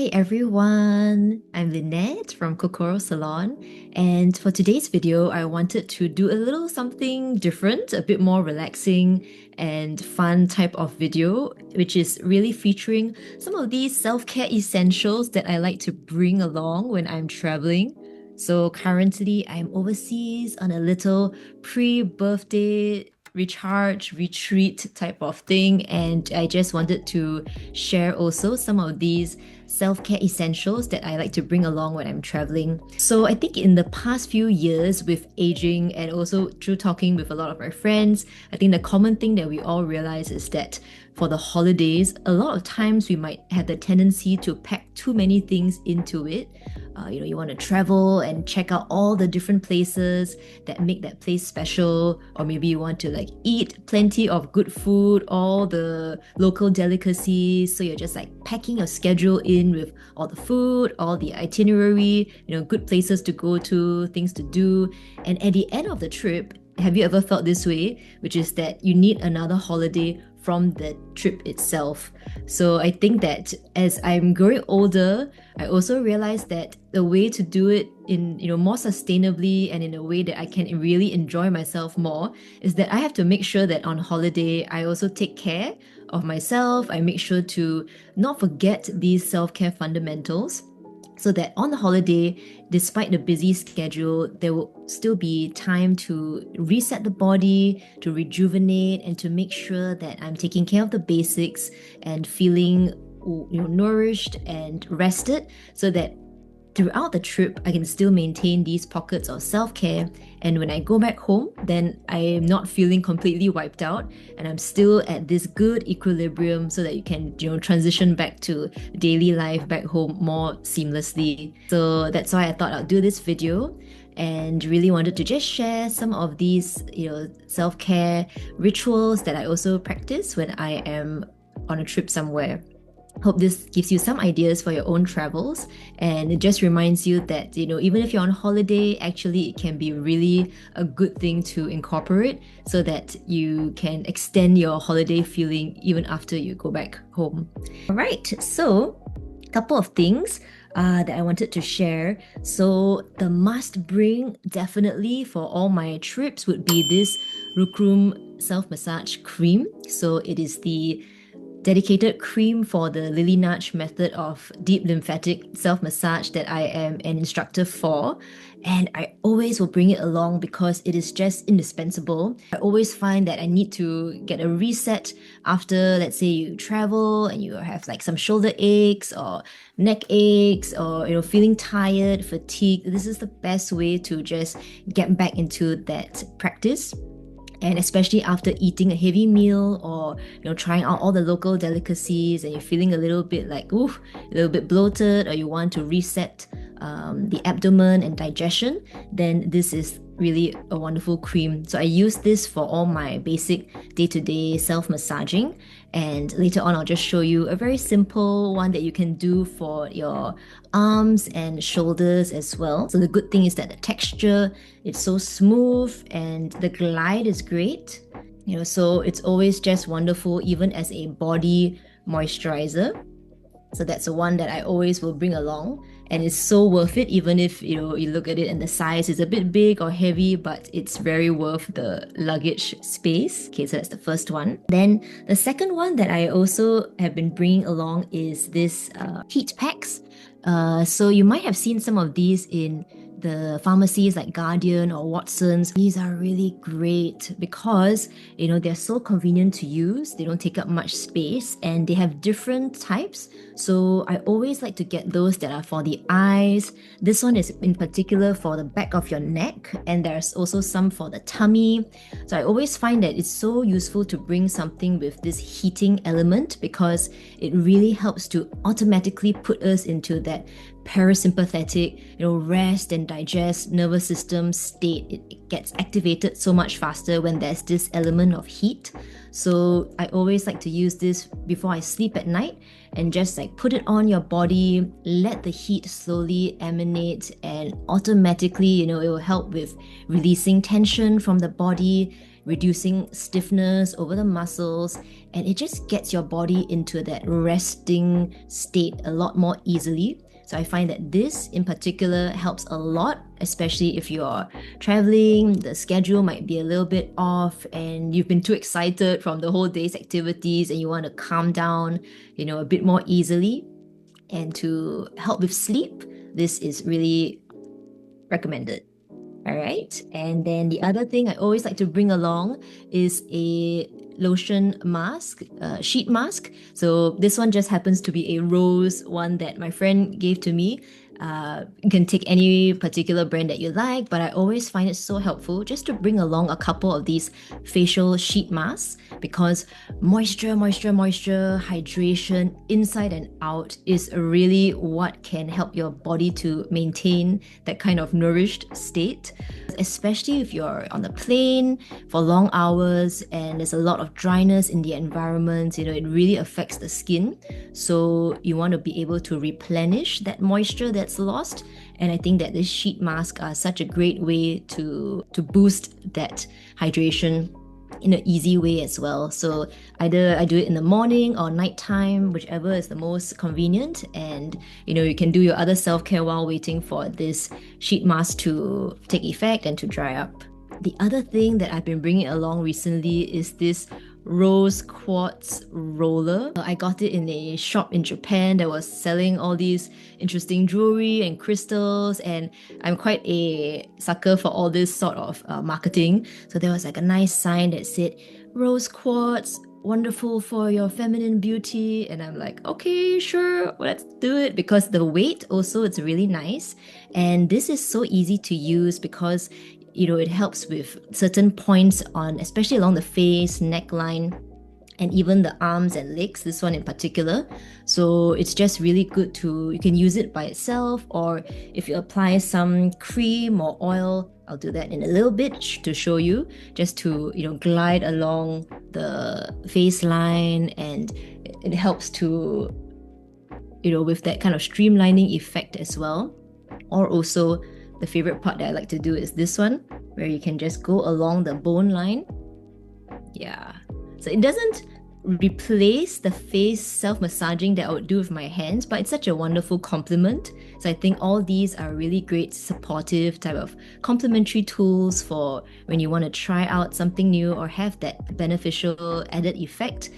Hi everyone, I'm Lynnette from Kokoro Salon, and for today's video, I wanted to do a little something different, a bit more relaxing and fun type of video, which is really featuring some of these self-care essentials that I like to bring along when I'm traveling. So currently, I'm overseas on a little pre-birthday recharge retreat type of thing, and I just wanted to share also some of these self-care essentials that I like to bring along when I'm traveling. So I think in the past few years with aging and also through talking with a lot of our friends, I think the common thing that we all realize is that for the holidays, a lot of times we might have the tendency to pack too many things into it. You want to travel and check out all the different places that make that place special, or maybe you want to like eat plenty of good food, all the local delicacies. So you're just like packing your schedule in with all the food, all the itinerary, good places to go to, things to do. And at the end of the trip, have you ever felt this way? Which is that you need another holiday from the trip itself. So I think that as I'm growing older, I also realized that the way to do it in more sustainably and in a way that I can really enjoy myself more is that I have to make sure that on holiday I also take care of myself. I make sure to not forget these self-care fundamentals, so that on the holiday, despite the busy schedule, there will still be time to reset the body, to rejuvenate, and to make sure that I'm taking care of the basics and feeling nourished and rested, so that throughout the trip, I can still maintain these pockets of self-care. And when I go back home, then I am not feeling completely wiped out and I'm still at this good equilibrium, so that you can, transition back to daily life back home more seamlessly. So that's why I thought I'll do this video and really wanted to just share some of these, self-care rituals that I also practice when I am on a trip somewhere. Hope this gives you some ideas for your own travels, and it just reminds you that even if you're on holiday, actually it can be really a good thing to incorporate, so that you can extend your holiday feeling even after you go back home. All right, so a couple of things that I wanted to share. So the must bring definitely for all my trips would be this Rukrum self-massage cream. So it is the dedicated cream for the Lynnette method of deep lymphatic self-massage that I am an instructor for. And I always will bring it along because it is just indispensable. I always find that I need to get a reset after, let's say, you travel and you have like some shoulder aches or neck aches, or feeling tired, fatigued. This is the best way to just get back into that practice. And especially after eating a heavy meal, or trying out all the local delicacies, and you're feeling a little bit like a little bit bloated, or you want to reset the abdomen and digestion, then this is really a wonderful cream. So I use this for all my basic day-to-day self-massaging, and later on I'll just show you a very simple one that you can do for your arms and shoulders as well. So the good thing is that the texture, it's so smooth and the glide is great. So it's always just wonderful even as a body moisturizer. So that's the one that I always will bring along, and it's so worth it, even if you look at it and the size is a bit big or heavy, but it's very worth the luggage space. Okay, so that's the first one. Then the second one that I also have been bringing along is this heat packs. So you might have seen some of these in the pharmacies like Guardian or Watson's. These are really great because they're so convenient to use. They don't take up much space, and they have different types. So I always like to get those that are for the eyes. This one is in particular for the back of your neck, and there's also some for the tummy. So I always find that it's so useful to bring something with this heating element, because it really helps to automatically put us into that parasympathetic, rest and digest nervous system state. It gets activated so much faster when there's this element of heat. So I always like to use this before I sleep at night, and just like put it on your body, let the heat slowly emanate, and automatically, it will help with releasing tension from the body, reducing stiffness over the muscles, and it just gets your body into that resting state a lot more easily. So I find that this in particular helps a lot, especially if you're traveling, the schedule might be a little bit off and you've been too excited from the whole day's activities and you want to calm down, a bit more easily. And to help with sleep, this is really recommended. All right. And then the other thing I always like to bring along is a lotion mask, sheet mask. So this one just happens to be a rose one that my friend gave to me. You can take any particular brand that you like, but I always find it so helpful just to bring along a couple of these facial sheet masks, because moisture, hydration inside and out is really what can help your body to maintain that kind of nourished state, especially if you're on the plane for long hours and there's a lot of dryness in the environment. It really affects the skin, so you want to be able to replenish that moisture that's lost. And I think that these sheet masks are such a great way to boost that hydration in an easy way as well. So either I do it in the morning or nighttime, whichever is the most convenient. And you can do your other self-care while waiting for this sheet mask to take effect and to dry up. The other thing that I've been bringing along recently is this rose quartz roller. I got it in a shop in Japan that was selling all these interesting jewelry and crystals, and I'm quite a sucker for all this sort of marketing. So there was like a nice sign that said rose quartz, wonderful for your feminine beauty, and I'm like, okay, sure, let's do it. Because the weight also, it's really nice, and this is so easy to use because it helps with certain points on, especially along the face, neckline, and even the arms and legs, this one in particular. So it's just really good you can use it by itself, or if you apply some cream or oil, I'll do that in a little bit to show you, just to, glide along the face line, and it helps to, with that kind of streamlining effect as well. Or also, the favorite part that I like to do is this one, where you can just go along the bone line. Yeah. So it doesn't replace the face self-massaging that I would do with my hands, but it's such a wonderful complement. So I think all these are really great supportive type of complementary tools for when you want to try out something new or have that beneficial added effect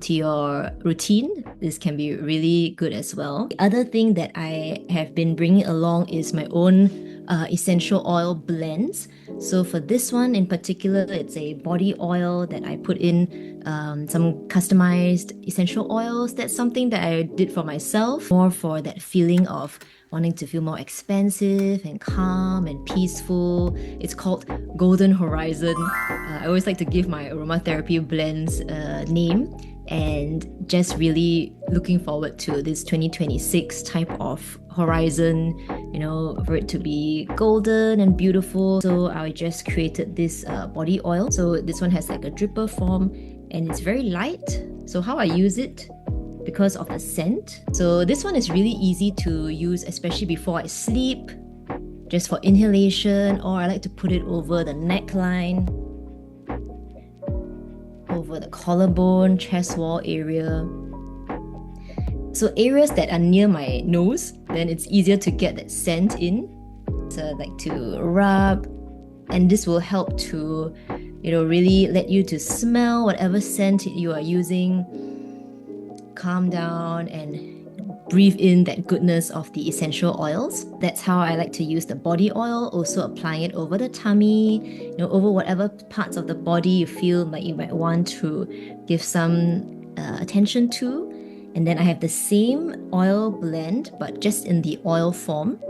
to your routine. This can be really good as well. The other thing that I have been bringing along is my own essential oil blends. So for this one in particular, it's a body oil that I put in some customized essential oils. That's something that I did for myself, more for that feeling of wanting to feel more expansive and calm and peaceful. It's called Golden Horizon. I always like to give my aromatherapy blends a name, and just really looking forward to this 2026 type of horizon, for it to be golden and beautiful. So I just created this body oil. So this one has like a dripper form and it's very light. So how I use it, because of the scent. So this one is really easy to use, especially before I sleep, just for inhalation, or I like to put it over the neckline, over the collarbone, chest wall area. So areas that are near my nose, then it's easier to get that scent in. So I like to rub, and this will help to, really let you to smell whatever scent you are using, calm down and breathe in that goodness of the essential oils. That's how I like to use the body oil, also applying it over the tummy, over whatever parts of the body you feel like you might want to give some attention to. And then I have the same oil blend, but just in the oil form.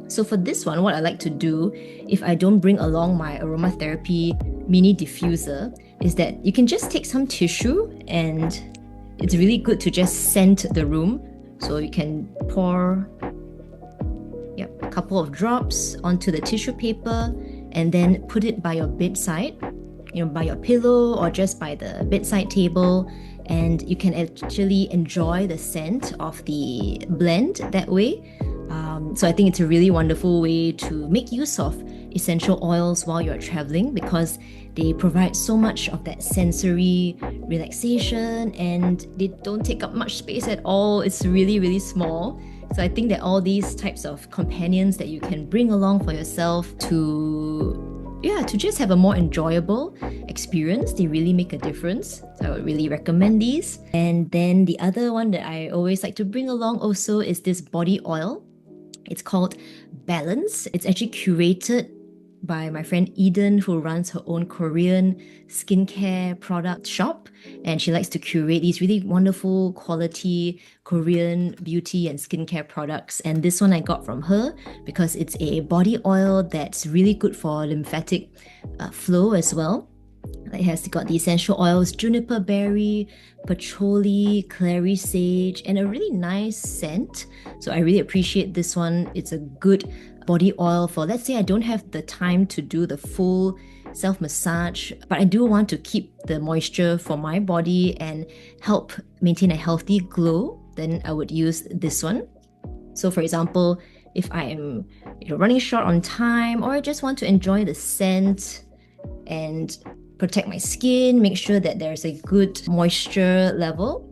So for this one, what I like to do, if I don't bring along my aromatherapy mini diffuser, is that you can just take some tissue, and it's really good to just scent the room. So you can pour a couple of drops onto the tissue paper, and then put it by your bedside, by your pillow or just by the bedside table. And you can actually enjoy the scent of the blend that way. So I think it's a really wonderful way to make use of essential oils while you're traveling, because they provide so much of that sensory relaxation and they don't take up much space at all. It's really, really small. So I think that all these types of companions that you can bring along for yourself to just have a more enjoyable experience, they really make a difference. So I would really recommend these. And then the other one that I always like to bring along also is this body oil. It's called Balance. It's actually curated by my friend Eden, who runs her own Korean skincare product shop. And she likes to curate these really wonderful quality Korean beauty and skincare products. And this one I got from her because it's a body oil that's really good for lymphatic flow as well. It has got the essential oils, juniper berry, patchouli, clary sage, and a really nice scent. So I really appreciate this one. It's a good body oil for, let's say I don't have the time to do the full self-massage, but I do want to keep the moisture for my body and help maintain a healthy glow, then I would use this one. So for example, if I am running short on time, or I just want to enjoy the scent and protect my skin, make sure that there's a good moisture level,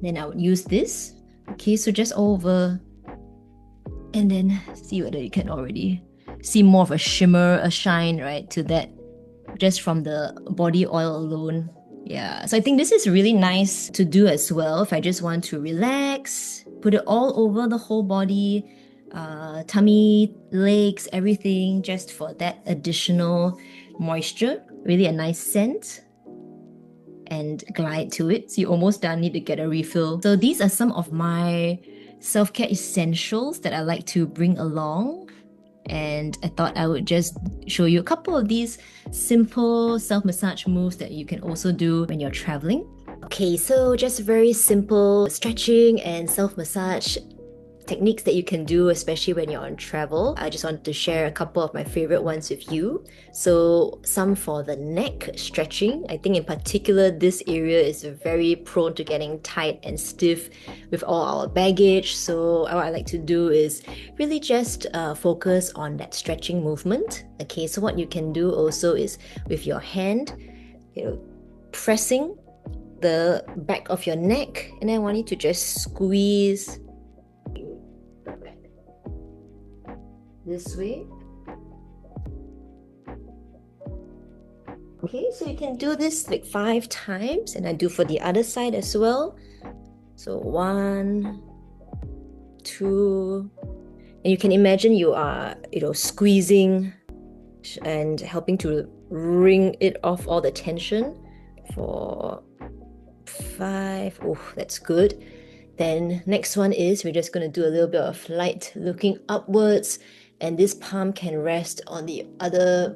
then I would use this. Okay, so just over, and then see whether you can already see more of a shimmer, a shine, right, to that just from the body oil alone. Yeah, so I think this is really nice to do as well if I just want to relax, put it all over the whole body, tummy, legs, everything, just for that additional moisture. Really a nice scent, and glide to it. So you're almost done, need to get a refill. So these are some of my self-care essentials that I like to bring along. And I thought I would just show you a couple of these simple self-massage moves that you can also do when you're traveling. Okay, so just very simple stretching and self-massage techniques that you can do, especially when you're on travel. I just wanted to share a couple of my favorite ones with you. So some for the neck stretching. I think in particular this area is very prone to getting tight and stiff with all our baggage. So what I like to do is really just focus on that stretching movement. Okay, so what you can do also is with your hand, pressing the back of your neck, and I want you to just squeeze this way. Okay, so you can do this like 5 times, and I do for the other side as well. So 1, 2, and you can imagine you are, squeezing and helping to wring it off all the tension for 5. Oh, that's good. Then next one is we're just going to do a little bit of light looking upwards, and this palm can rest on the other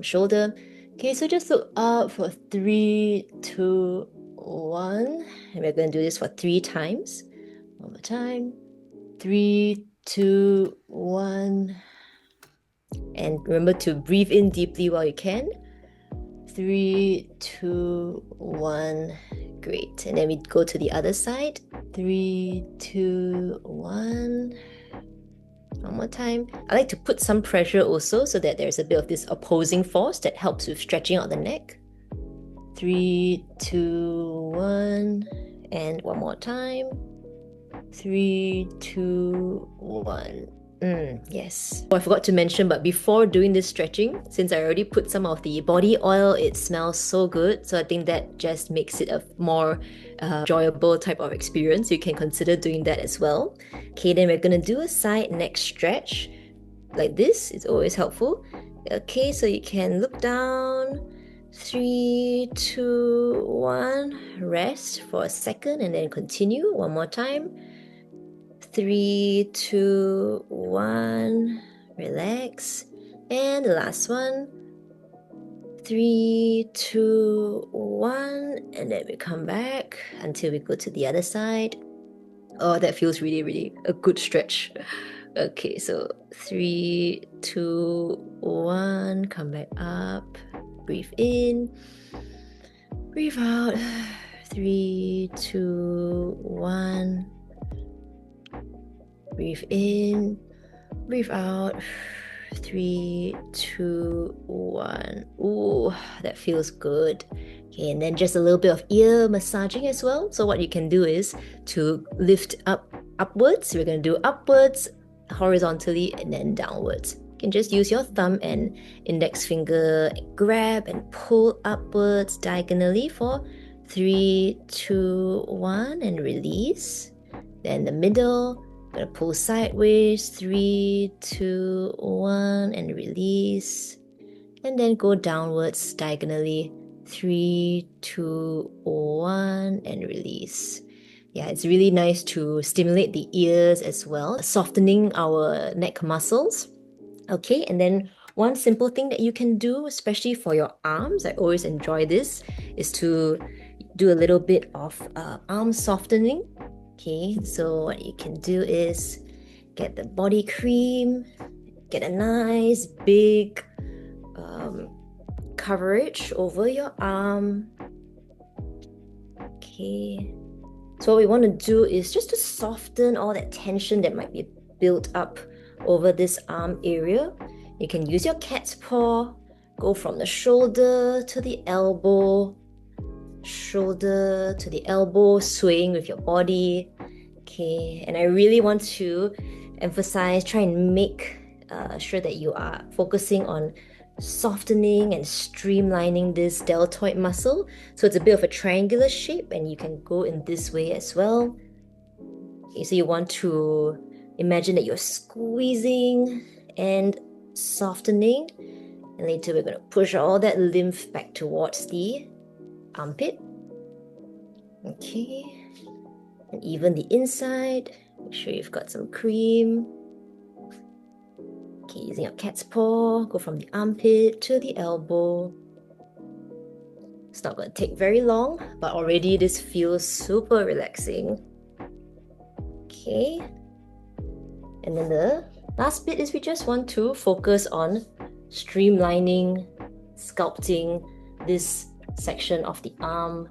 shoulder. Okay, so just look up for 3, 2, 1, and we're going to do this for 3 times. One more time. 3, 2, 1, and remember to breathe in deeply while you can. 3, 2, 1. Great. And then we go to the other side. 3, 2, 1. One more time. I like to put some pressure also so that there's a bit of this opposing force that helps with stretching out the neck. 3, 2, 1. And one more time. 3, 2, 1. Yes. Oh, I forgot to mention, but before doing this stretching, since I already put some of the body oil, it smells so good. So I think that just makes it a more enjoyable type of experience. You can consider doing that as well. Okay, then we're gonna do a side neck stretch like this. It's always helpful. Okay, so you can look down. 3, 2, 1. Rest for a second and then continue. One more time. 3, 2, 1. Relax. And the last one. 3, 2, 1. And then we come back until we go to the other side. Oh, that feels really, really a good stretch. Okay, so 3, 2, 1. Come back up. Breathe in. Breathe out. 3, 2, 1. Breathe in. Breathe out. 3, 2, 1. Ooh, that feels good. Okay, and then just a little bit of ear massaging as well. So what you can do is to lift upwards. We're going to do upwards, horizontally, and then downwards. You can just use your thumb and index finger, grab and pull upwards diagonally for 3, 2, 1, and release. Then the middle, gonna pull sideways, 3, 2, 1, and release. And then go downwards diagonally, 3, 2, 1, and release. Yeah, it's really nice to stimulate the ears as well, softening our neck muscles. Okay, and then one simple thing that you can do, especially for your arms, I always enjoy this, is to do a little bit of arm softening. Okay, so what you can do is get the body cream, get a nice big coverage over your arm. Okay, so what we want to do is just to soften all that tension that might be built up over this arm area. You can use your cat's paw, go from the shoulder to the elbow, shoulder to the elbow, swaying with your body. Okay, and I really want to emphasize, try and make sure that you are focusing on softening and streamlining this deltoid muscle. So it's a bit of a triangular shape, and you can go in this way as well. Okay, so you want to imagine that you're squeezing and softening, and later we're going to push all that lymph back towards the armpit. Okay, and even the inside, make sure you've got some cream. Okay, using your cat's paw, go from the armpit to the elbow. It's not going to take very long, but already this feels super relaxing. Okay, and then the last bit is we just want to focus on streamlining, sculpting this section of the arm.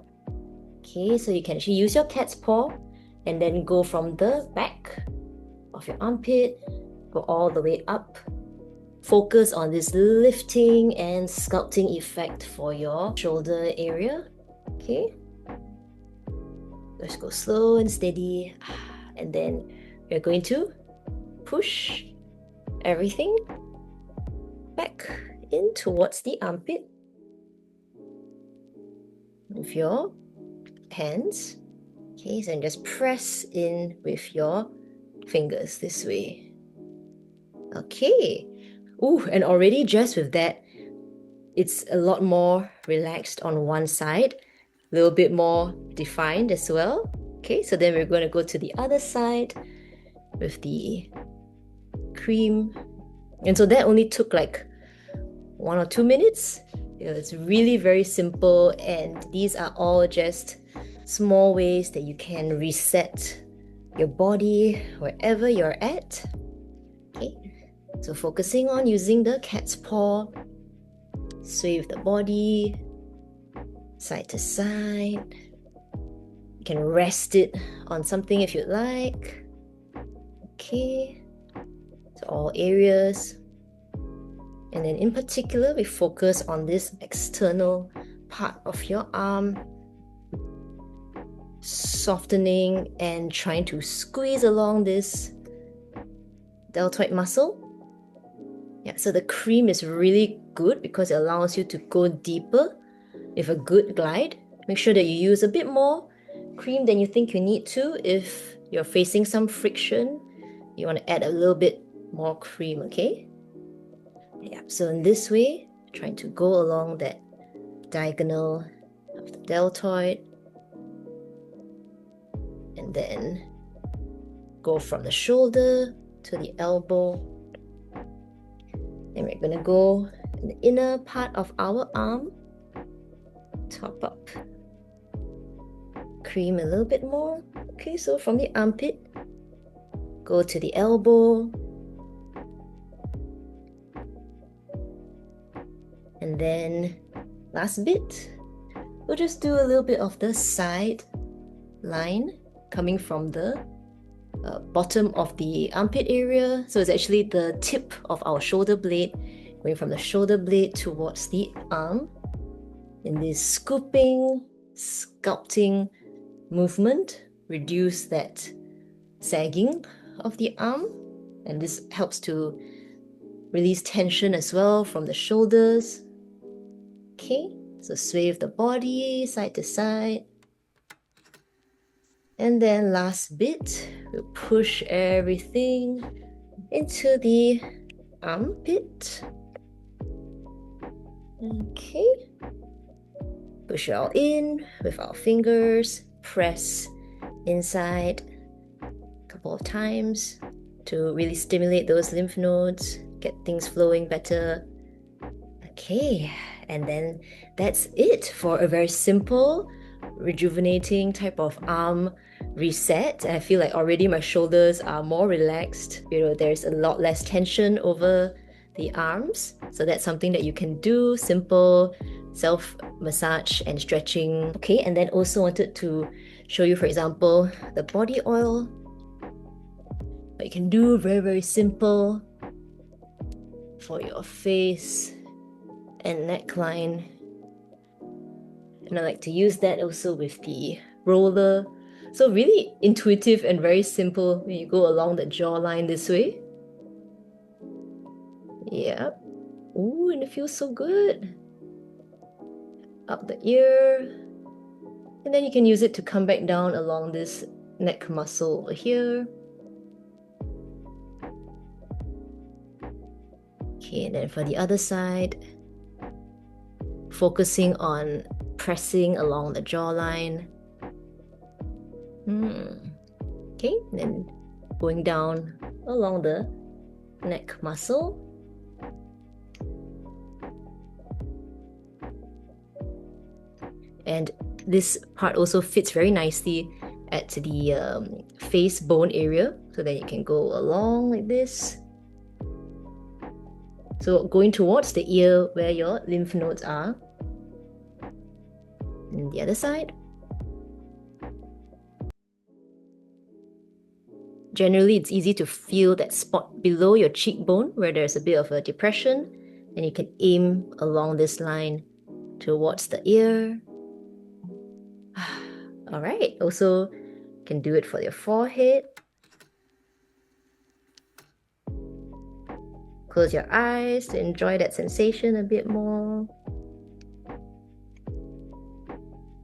Okay, so you can actually use your cat's paw and then go from the back of your armpit, go all the way up. Focus on this lifting and sculpting effect for your shoulder area. Okay, let's go slow and steady, and then we're going to push everything back in towards the armpit with your hands. Okay, so just press in with your fingers this way. Okay. Ooh, and already just with that, it's a lot more relaxed on one side, a little bit more defined as well. Okay, so then we're going to go to the other side with the cream. And so that only took like 1 or 2 minutes. It's really very simple, and these are all just small ways that you can reset your body wherever you're at. Okay, so focusing on using the cat's paw, sway with the body, side to side. You can rest it on something if you like. Okay, so all areas. And then in particular, we focus on this external part of your arm, softening and trying to squeeze along this deltoid muscle. Yeah, so the cream is really good because it allows you to go deeper with a good glide. Make sure that you use a bit more cream than you think you need to. If you're facing some friction, you want to add a little bit more cream, okay? Yeah, so in this way, trying to go along that diagonal of the deltoid, and then go from the shoulder to the elbow. And we're gonna go in the inner part of our arm, top up, cream a little bit more. Okay, so from the armpit, go to the elbow, and then last bit, we'll just do a little bit of the side line coming from the bottom of the armpit area. So it's actually the tip of our shoulder blade, going from the shoulder blade towards the arm. In this scooping, sculpting movement, reduce that sagging of the arm. And this helps to release tension as well from the shoulders. Okay, so sway the body side to side. And then last bit, we'll push everything into the armpit. Okay. Push it all in with our fingers. Press inside a couple of times to really stimulate those lymph nodes, get things flowing better. Okay, and then that's it for a very simple, rejuvenating type of arm reset. I feel like already my shoulders are more relaxed. There's a lot less tension over the arms. So that's something that you can do, simple self-massage and stretching. Okay, and then also wanted to show you, for example, the body oil. What you can do, very, very simple for your face and neckline. And I like to use that also with the roller. So really intuitive and very simple when you go along the jawline this way. Yeah. Ooh, and it feels so good. Up the ear. And then you can use it to come back down along this neck muscle over here. Okay, and then for the other side, focusing on pressing along the jawline. Okay, and then going down along the neck muscle. And this part also fits very nicely at the face bone area, so that you can go along like this. So going towards the ear where your lymph nodes are. And the other side. Generally, it's easy to feel that spot below your cheekbone where there's a bit of a depression, and you can aim along this line towards the ear. All right, also you can do it for your forehead. Close your eyes to enjoy that sensation a bit more.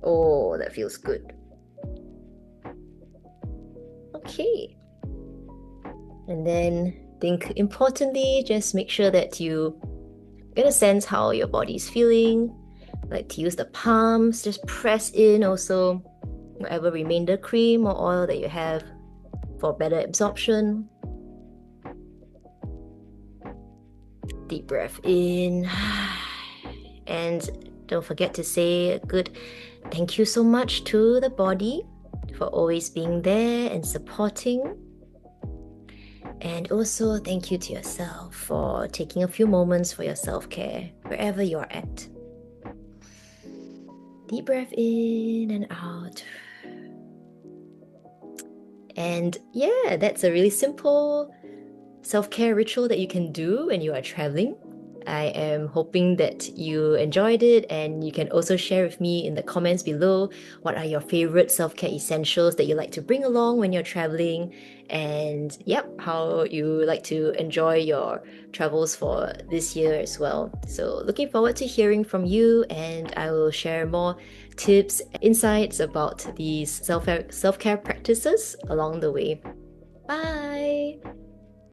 Oh, that feels good. Okay. And then think importantly, just make sure that you get a sense how your body is feeling. Like to use the palms, just press in also whatever remainder cream or oil that you have for better absorption. Deep breath in. And don't forget to say a good thank you so much to the body for always being there and supporting. And also thank you to yourself for taking a few moments for your self-care wherever you are at. Deep breath in and out. And yeah, that's a really simple self-care ritual that you can do when you are traveling. I am hoping that you enjoyed it, and you can also share with me in the comments below what are your favorite self-care essentials that you like to bring along when you're traveling, and how you like to enjoy your travels for this year as well. So looking forward to hearing from you, and I will share more tips, insights about these self-care practices along the way. Bye!